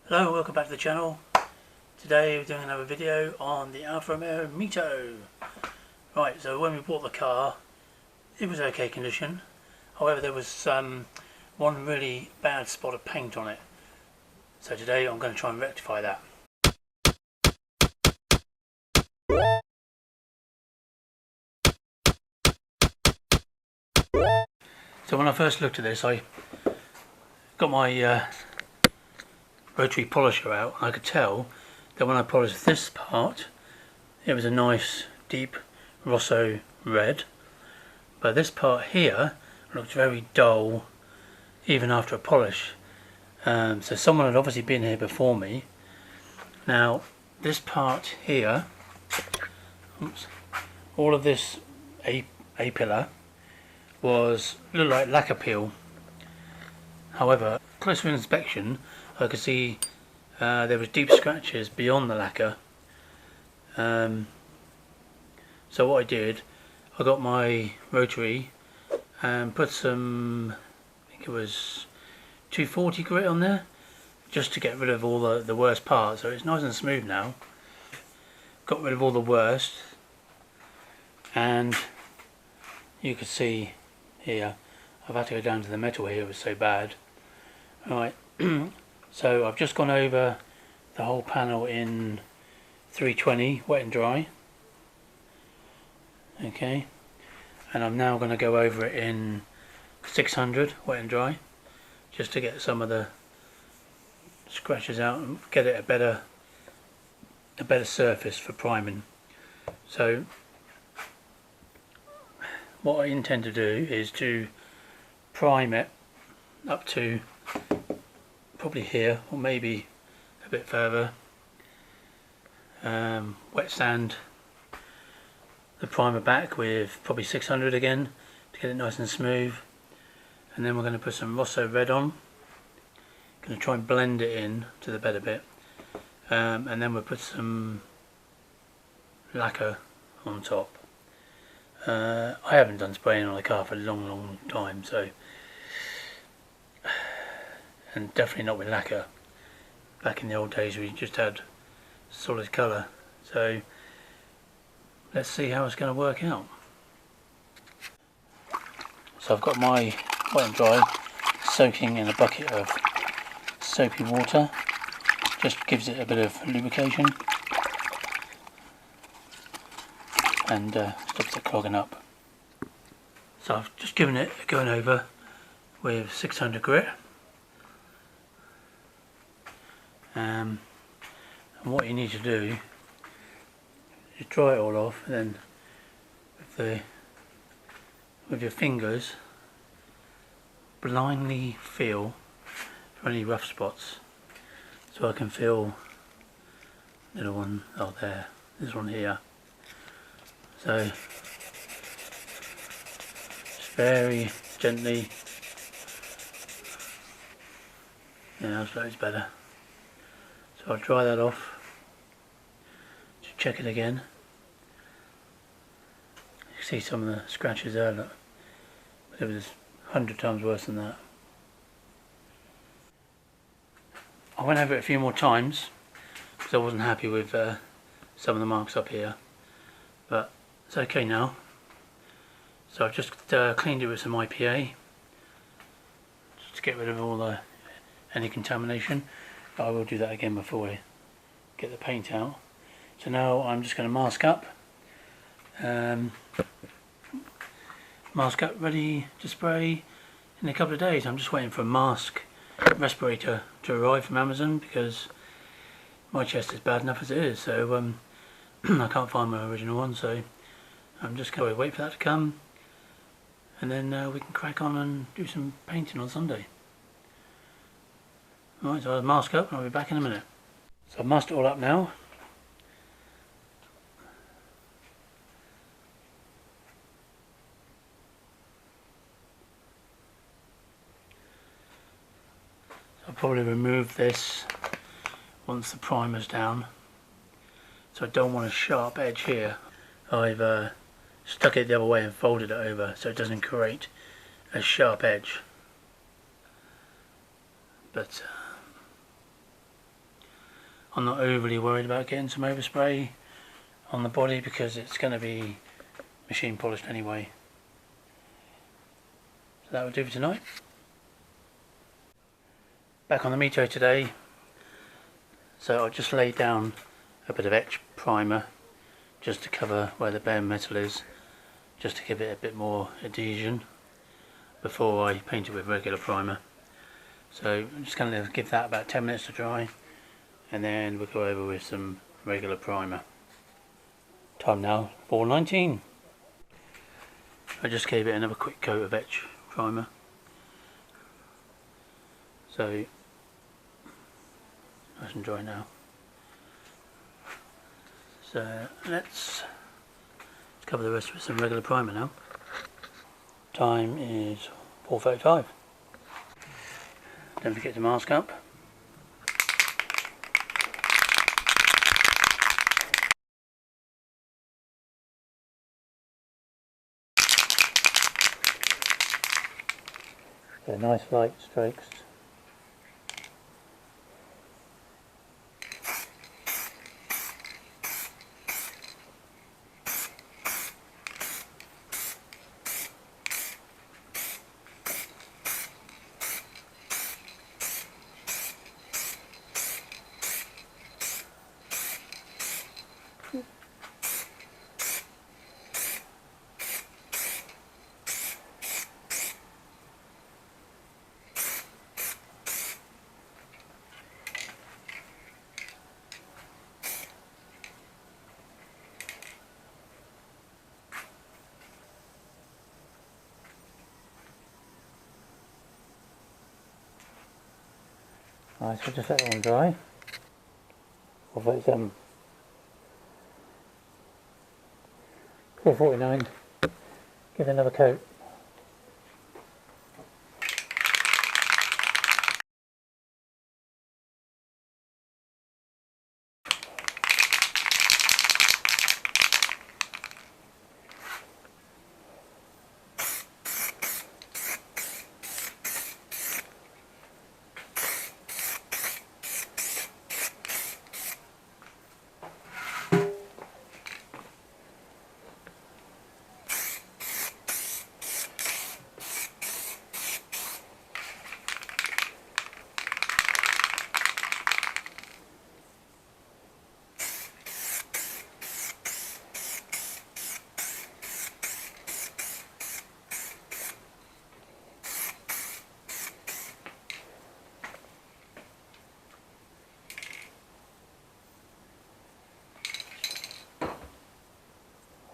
Hello, welcome back to the channel. Today we're doing another video on the Alfa Romeo Mito. Right, so when we bought the car, it was okay condition. However, there was one really bad spot of paint on it. So today I'm going to try and rectify that. So when I first looked at this, I got my rotary polisher out, and I could tell that when I polished this part it was a nice deep Rosso Red, but this part here looked very dull even after a polish. So someone had obviously been here before me. Now this part here, all of this A-pillar was looked like lacquer peel. However, closer inspection I could see there was deep scratches beyond the lacquer. So what I did, I got my rotary and put some, I think it was 240 grit on there, just to get rid of all the worst parts. So it's nice and smooth now. Got rid of all the worst, and you can see here I've had to go down to the metal here, it was so bad. Alright, so I've just gone over the whole panel in 320 wet and dry. Okay, and I'm now going to go over it in 600 wet and dry, just to get some of the scratches out and get it a better surface for priming. So what I intend to do is to prime it up to probably here, or maybe a bit further. Wet sand the primer back with probably 600 again to get it nice and smooth, and then we're going to put some Rosso Red on. Going to try and blend it in to the bed a bit, and then we'll put some lacquer on top. I haven't done spraying on the car for a long time, so, and definitely not with lacquer. Back in the old days we just had solid colour, so let's see how it's going to work out. So I've got my wet and dry soaking in a bucket of soapy water, just gives it a bit of lubrication and stops it clogging up. So I've just given it a going over with 600 grit, and what you need to do is dry it all off, and then with your fingers blindly feel for any rough spots. So I can feel little one, oh there, this one here. So just very gently, yeah, that's loads better. So I'll dry that off, just check it again. You can see some of the scratches there, look. But it was 100 times worse than that. I went over it a few more times because I wasn't happy with some of the marks up here, but it's okay now. So I've just cleaned it with some IPA just to get rid of all any contamination. But I will do that again before we get the paint out. So now I'm just going to mask up, ready to spray in a couple of days. I'm just waiting for a mask respirator to arrive from Amazon because my chest is bad enough as it is, so I can't find my original one, so I'm just going to wait for that to come, and then we can crack on and do some painting on Sunday. Alright, so I'll mask up and I'll be back in a minute. So I've masked it all up now. I'll probably remove this once the primer's down. So I don't want a sharp edge here. I've stuck it the other way and folded it over so it doesn't create a sharp edge. But I'm not overly worried about getting some overspray on the body because it's going to be machine polished anyway. So that will do for tonight. Back on the Mito today, so I'll just lay down a bit of etch primer just to cover where the bare metal is, just to give it a bit more adhesion before I paint it with regular primer. So I'm just going to give that about 10 minutes to dry, and then we'll go over with some regular primer. Time now 4:19. I just gave it another quick coat of etch primer. So nice and dry now. So let's cover the rest with some regular primer now. Time is 4:35. Don't forget to mask up. So nice light strokes. Right, so just let that one dry. 4:37. 4:49. Give it another coat.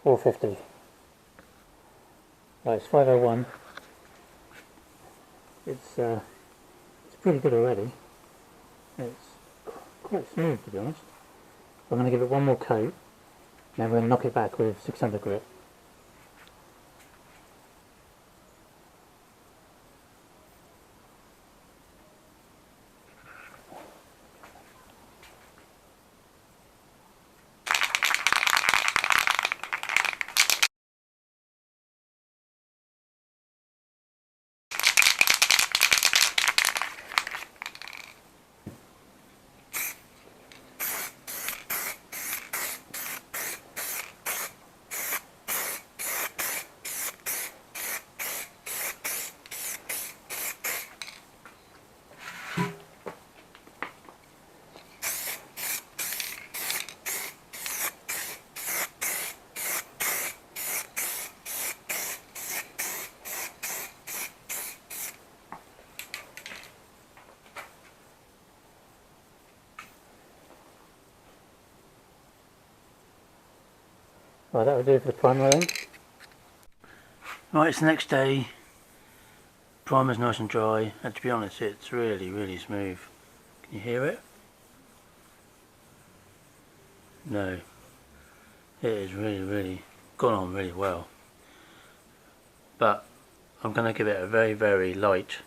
$4.50. Right, it's 5:01. It's pretty good already. It's quite smooth, to be honest. I'm going to give it one more coat, then we're going to knock it back with 600 grit. Right, that will do for the primer then. Right, it's the next day. Primer's nice and dry, and to be honest, it's really smooth. Can you hear it? No. It is really gone on really well. But I'm going to give it a very light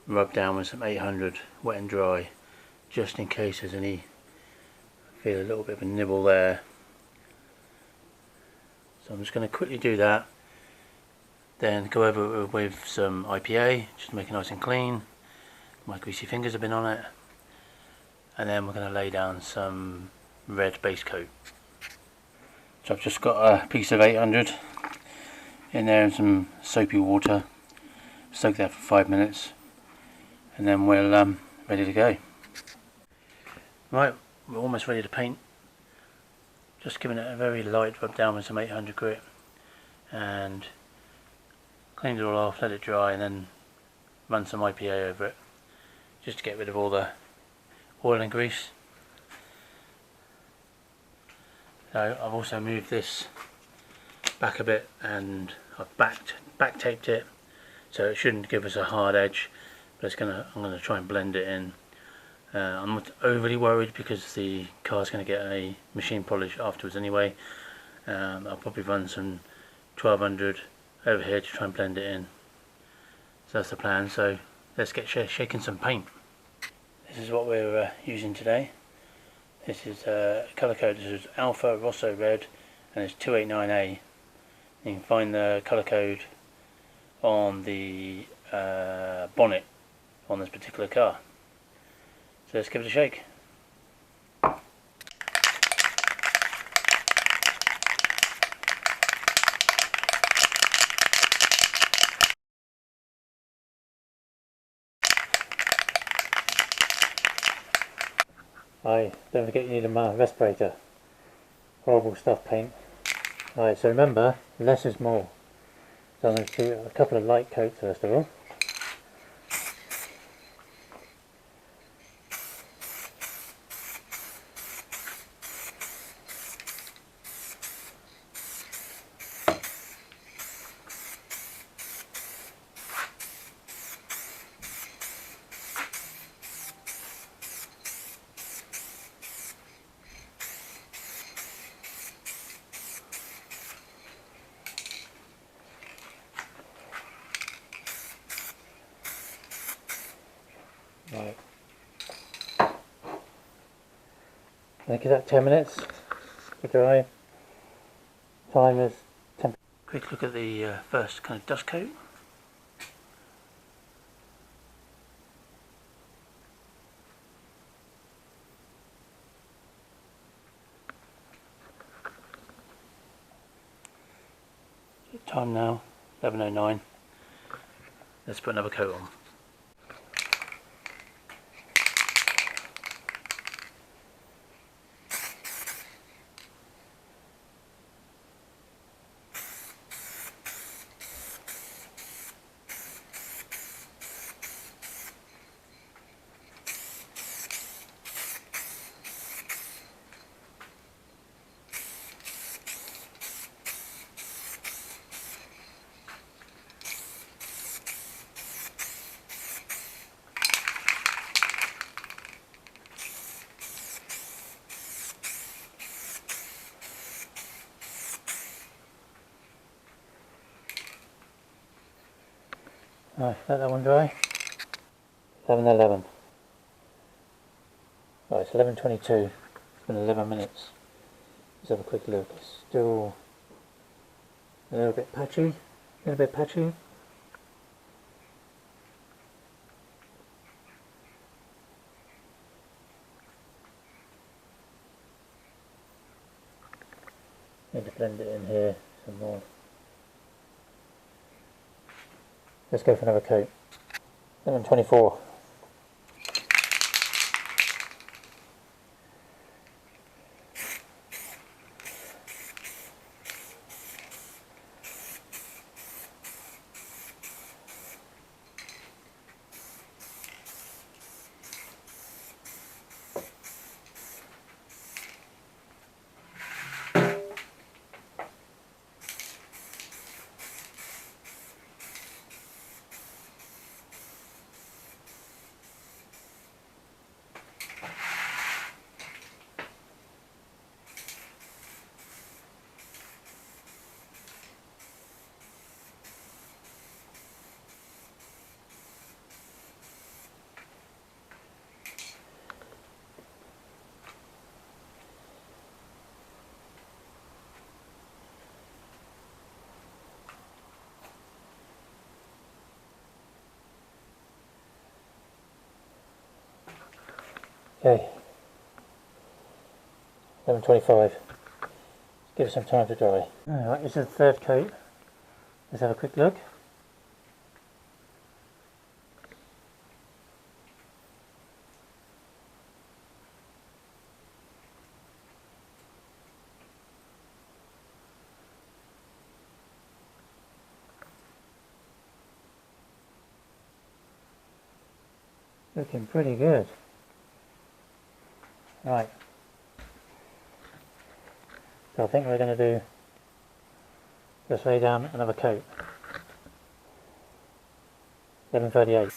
rub down with some 800 wet and dry, just in case there's any, feel a little bit of a nibble there. So I'm just going to quickly do that, then go over it with some IPA just to make it nice and clean. My greasy fingers have been on it, and then we're going to lay down some red base coat. So I've just got a piece of 800 in there and some soapy water. Soak that for 5 minutes, and then we're ready to go. Right, we're almost ready to paint. Just giving it a very light rub down with some 800 grit, and cleaned it all off, let it dry, and then run some IPA over it, just to get rid of all the oil and grease. So I've also moved this back a bit, and I've back taped it, so it shouldn't give us a hard edge, but I'm gonna try and blend it in. I'm not overly worried because the car's going to get a machine polish afterwards anyway. I'll probably run some 1200 over here to try and blend it in. So that's the plan. So let's get shaking some paint. This is what we're using today. This is colour code. This is Alfa Rosso Red, and it's 289A. You can find the colour code on the bonnet on this particular car. So let's give it a shake. Don't forget you need a respirator. Horrible stuff, paint. Alright, so remember, less is more. So I'm going to do a couple of light coats first of all. Right. Now give that 10 minutes to dry. Time is 10. Quick look at the first kind of dust coat. Time now 11:09. Let's put another coat on. Right, let that one dry. 11:11. Right, it's 11:22. It's been 11 minutes. Let's have a quick look. It's still a little bit patchy. Need to blend it in here some more. Let's go for another coat. 11:24. Okay, 11:25. Give it some time to dry. Alright, this is the third coat. Let's have a quick look. Looking pretty good. Right. So I think we're going to just lay down another coat. 11:38.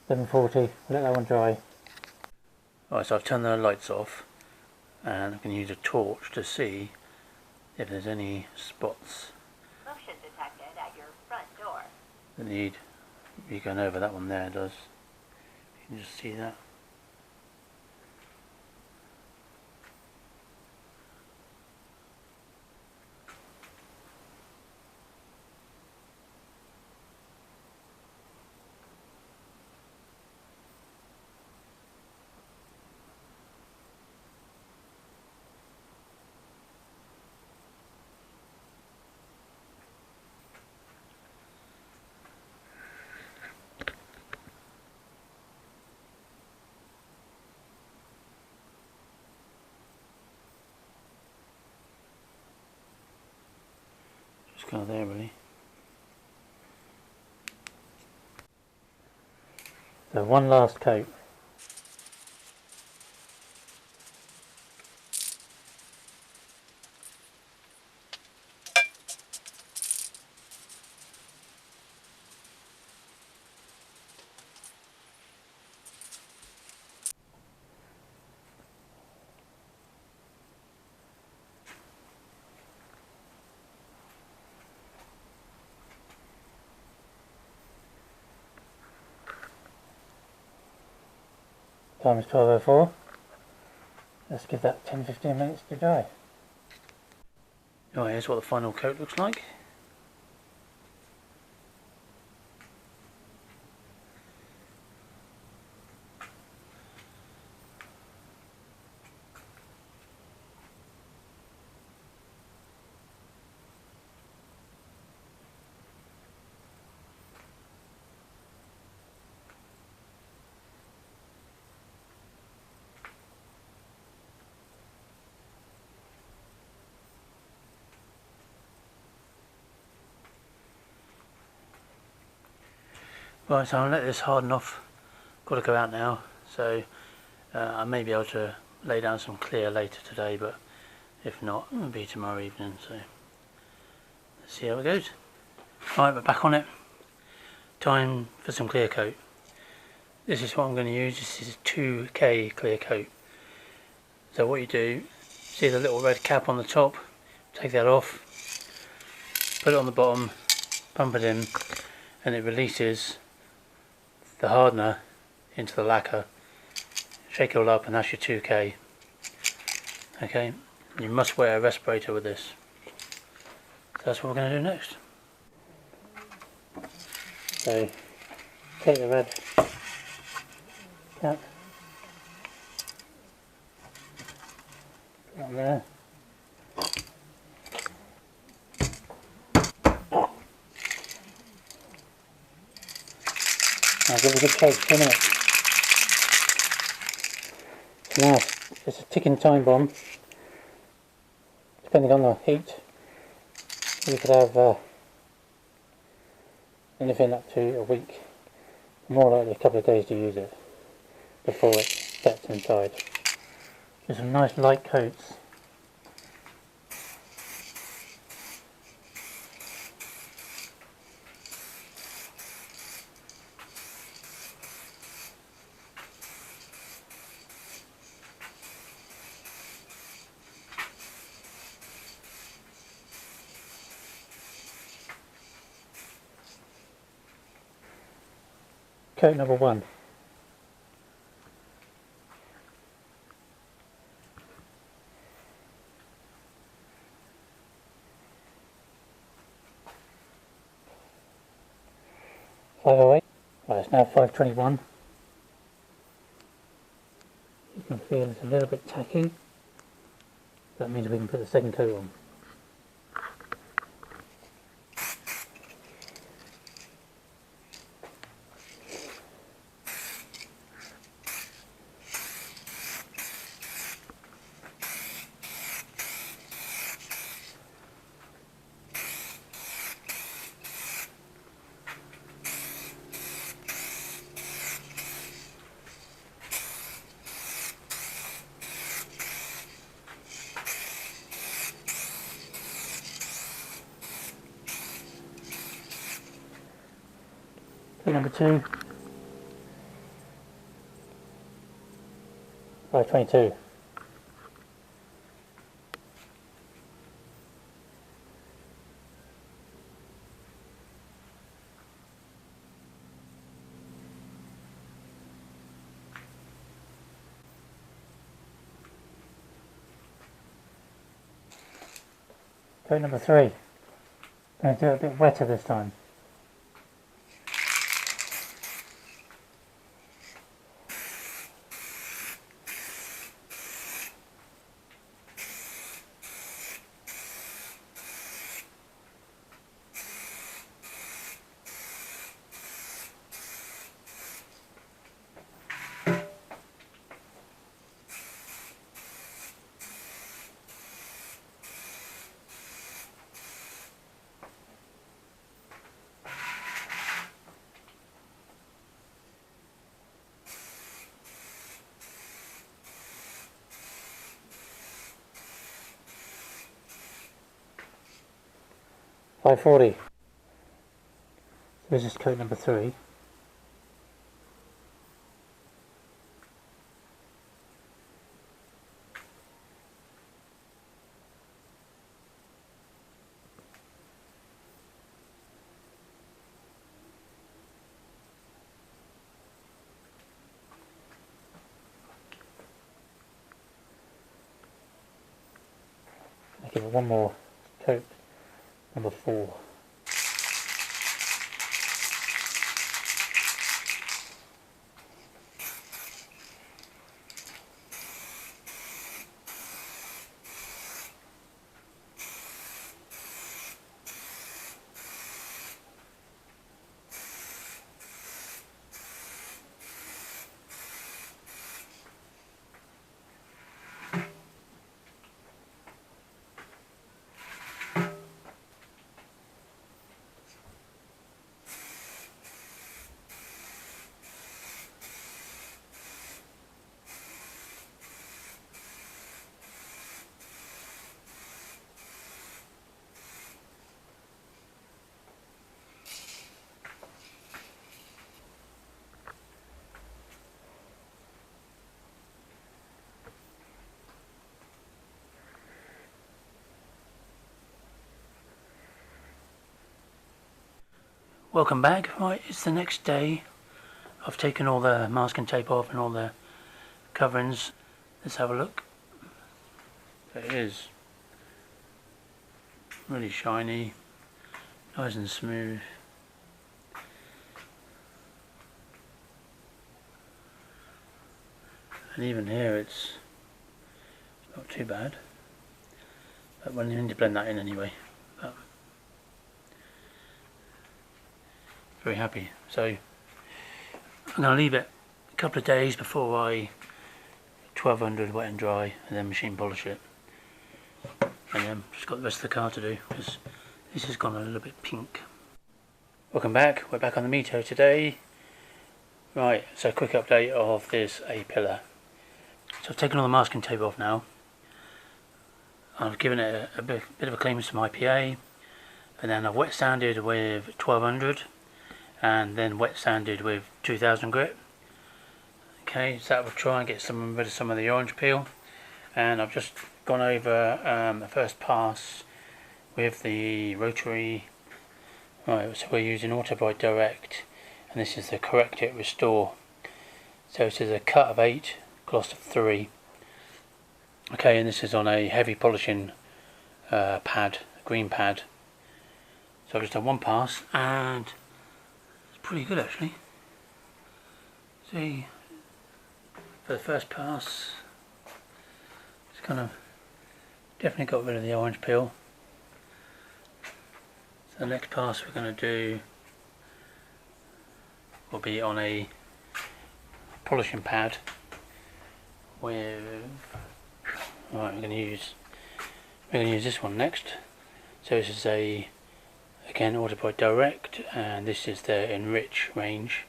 .40, let that one dry. Right, so I've turned the lights off and I can use a torch to see if there's any spots Motion detected at your front door. that need be going over. That one there does. You can just see that. Just kind of there really. So one last coat. Time is 12:04. Let's give that 10-15 minutes to dry. Alright, here's what the final coat looks like. Right, so I'll let this harden off. Got to go out now, so I may be able to lay down some clear later today, but if not, it'll be tomorrow evening. So let's see how it goes. Right, we're back on it. Time for some clear coat. This is what I'm going to use. This is a 2K clear coat. So what you do, see the little red cap on the top, take that off, put it on the bottom, pump it in, and it releases the hardener into the lacquer. Shake it all up and that's your 2K. Okay, you must wear a respirator with this. So that's what we're going to do next. So take the red cap, put it on there. Now give it a good shake for a minute. So now it's a ticking time bomb. Depending on the heat, you could have anything up to a week, more likely a couple of days to use it before it sets inside. Just some nice light coats. Coat number 1. $5.08. Right, it's now $5.21. You can feel it's a little bit tacky. That means we can put the second coat on. Coat number 2. $5.22. Coat number 3. Going to do it a bit wetter this time. $5.40. So this is coat number 3. I'll give it one more coat, number 4. Welcome back. Right, it's the next day. I've taken all the masking tape off and all the coverings. Let's have a look. There it is. Really shiny, nice and smooth. And even here it's not too bad. But we'll need to blend that in anyway. But very happy. So I'm going to leave it a couple of days before I 1200 wet and dry, and then machine polish it. And then just got the rest of the car to do, because this has gone a little bit pink. Welcome back, we're back on the Mito today. Right, so quick update of this A-pillar. So I've taken all the masking tape off now. I've given it a bit of a clean with some IPA, and then I've wet sanded with 1200, and then wet sanded with 2000 grit. Okay, so that will try and get rid of some of the orange peel. And I've just gone over the first pass with the rotary. Right, so we're using Autobrite Direct, and this is the Correct It Restore. So this is a cut of 8, gloss of 3. Okay, and this is on a heavy polishing pad, green pad. So I've just done one pass, and it's pretty good actually. See, for the first pass, it's kind of definitely got rid of the orange peel. So the next pass we're going to do will be on a polishing pad with. Right, we're going to use this one next. So this is again Autobrite Direct, and this is the Enrich range,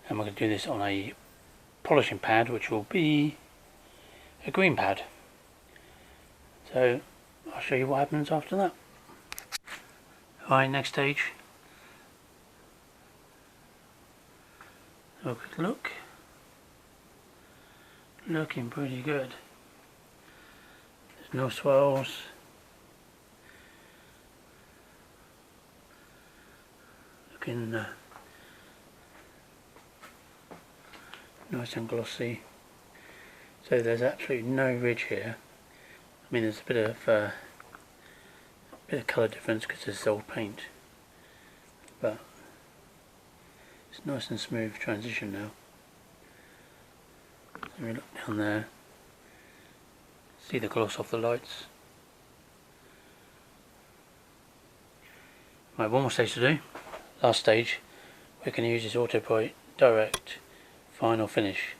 and we're going to do this on a polishing pad, which will be a green pad. So I'll show you what happens after that. Alright, next stage. Have a quick look. Looking pretty good. There's no swirls. Looking nice and glossy. So there's absolutely no ridge here. I mean, there's a bit of colour difference because this is old paint, but it's nice and smooth transition now. So we look down there, see the gloss off the lights. Right, one more stage to do. Last stage, we're going to use this Autobrite Direct final finish,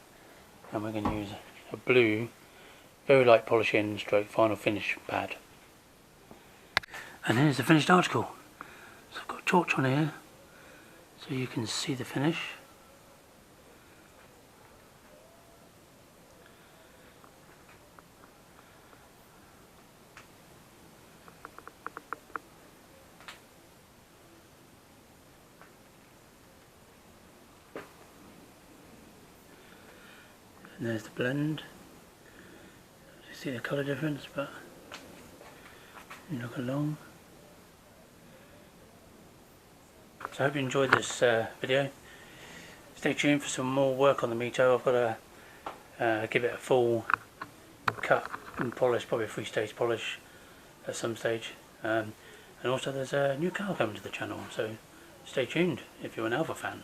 and we're going to use a blue, very light polishing stroke final finish pad. And here's the finished article. So I've got a torch on here so you can see the finish. And there's the blend. You see the colour difference, but you look along. So I hope you enjoyed this video. Stay tuned for some more work on the Mito. I've got to give it a full cut and polish, probably a 3-stage polish at some stage. And also there's a new car coming to the channel, so stay tuned if you're an Alfa fan.